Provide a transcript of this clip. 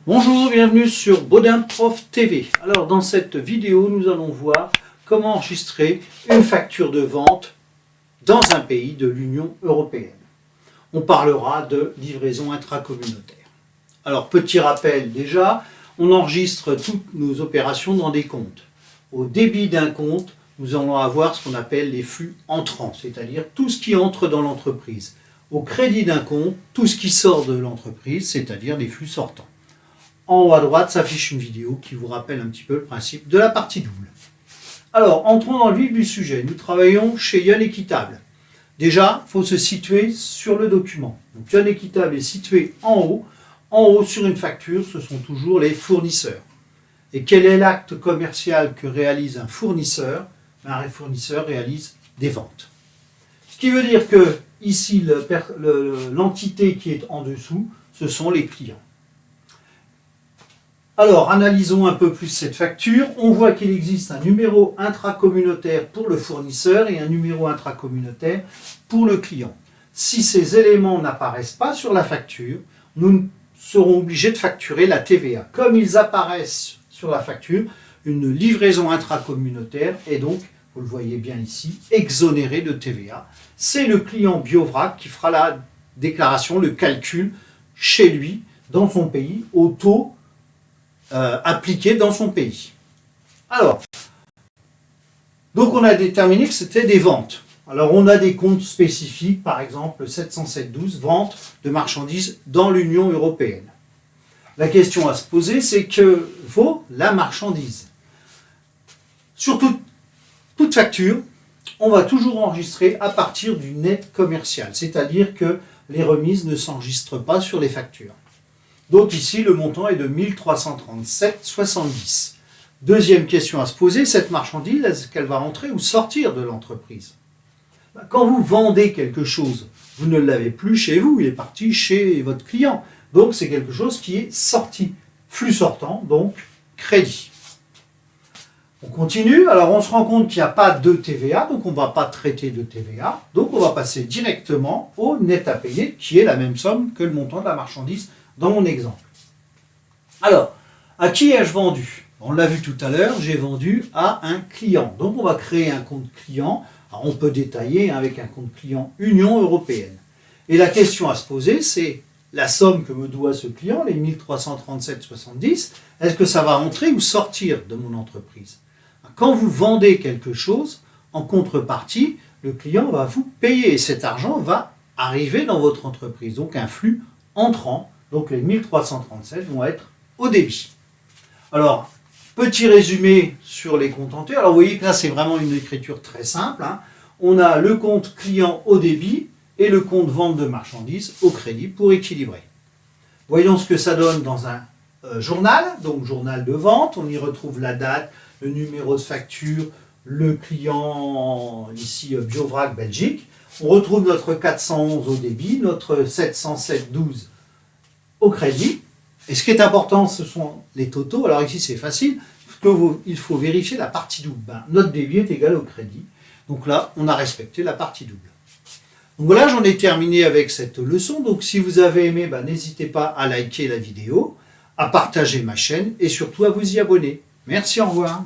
Bonjour, bienvenue sur Baudin Prof TV. Alors dans cette vidéo, nous allons voir comment enregistrer une facture de vente dans un pays de l'Union européenne. On parlera de livraison intracommunautaire. Alors petit rappel déjà, on enregistre toutes nos opérations dans des comptes. Au débit d'un compte, nous allons avoir ce qu'on appelle les flux entrants, c'est-à-dire tout ce qui entre dans l'entreprise. Au crédit d'un compte, tout ce qui sort de l'entreprise, c'est-à-dire les flux sortants. En haut à droite s'affiche une vidéo qui vous rappelle un petit peu le principe de la partie double. Alors, entrons dans le vif du sujet. Nous travaillons chez Yonn Équitable. Déjà, il faut se situer sur le document. Donc, Yonn Équitable est situé en haut. En haut, sur une facture, ce sont toujours les fournisseurs. Et quel est l'acte commercial que réalise un fournisseur? Un fournisseur réalise des ventes. Ce qui veut dire que ici, l'entité qui est en dessous, ce sont les clients. Alors, analysons un peu plus cette facture. On voit qu'il existe un numéro intracommunautaire pour le fournisseur et un numéro intracommunautaire pour le client. Si ces éléments n'apparaissent pas sur la facture, nous serons obligés de facturer la TVA. Comme ils apparaissent sur la facture, une livraison intracommunautaire est donc, vous le voyez bien ici, exonérée de TVA. C'est le client Biovrac qui fera la déclaration, le calcul chez lui, dans son pays, au taux appliqué dans son pays. Alors, donc on a déterminé que c'était des ventes. Alors on a des comptes spécifiques, par exemple 707.12, vente de marchandises dans l'Union européenne. La question à se poser, c'est que vaut la marchandise? Sur toute facture, on va toujours enregistrer à partir du net commercial, c'est-à-dire que les remises ne s'enregistrent pas sur les factures. Donc ici, le montant est de 1337,70. Deuxième question à se poser, cette marchandise, est-ce qu'elle va rentrer ou sortir de l'entreprise? Quand vous vendez quelque chose, vous ne l'avez plus chez vous, il est parti chez votre client. Donc c'est quelque chose qui est sorti. Flux sortant, donc crédit. On continue, alors on se rend compte qu'il n'y a pas de TVA, donc on ne va pas traiter de TVA. Donc on va passer directement au net à payer, qui est la même somme que le montant de la marchandise dans mon exemple. Alors, à qui ai-je vendu? On l'a vu tout à l'heure, j'ai vendu à un client. Donc on va créer un compte client. Alors on peut détailler avec un compte client Union européenne. Et la question à se poser, c'est la somme que me doit ce client, les 1337,70, est-ce que ça va entrer ou sortir de mon entreprise? Quand vous vendez quelque chose, en contrepartie, le client va vous payer et cet argent va arriver dans votre entreprise. Donc un flux entrant. Donc les 1337 vont être au débit. Alors, petit résumé sur les comptes entiers. Alors vous voyez que là c'est vraiment une écriture très simple. On a le compte client au débit et le compte vente de marchandises au crédit pour équilibrer. Voyons ce que ça donne dans un journal, donc journal de vente. On y retrouve la date, le numéro de facture, le client, ici Biovrac Belgique. On retrouve notre 411 au débit, notre 707.12 au crédit. Et ce qui est important, ce sont les totaux. Alors ici, c'est facile. Il faut vérifier la partie double. Notre débit est égal au crédit. Donc là, on a respecté la partie double. Donc voilà, j'en ai terminé avec cette leçon. Donc si vous avez aimé, n'hésitez pas à liker la vidéo, à partager ma chaîne et surtout à vous y abonner. Merci, au revoir.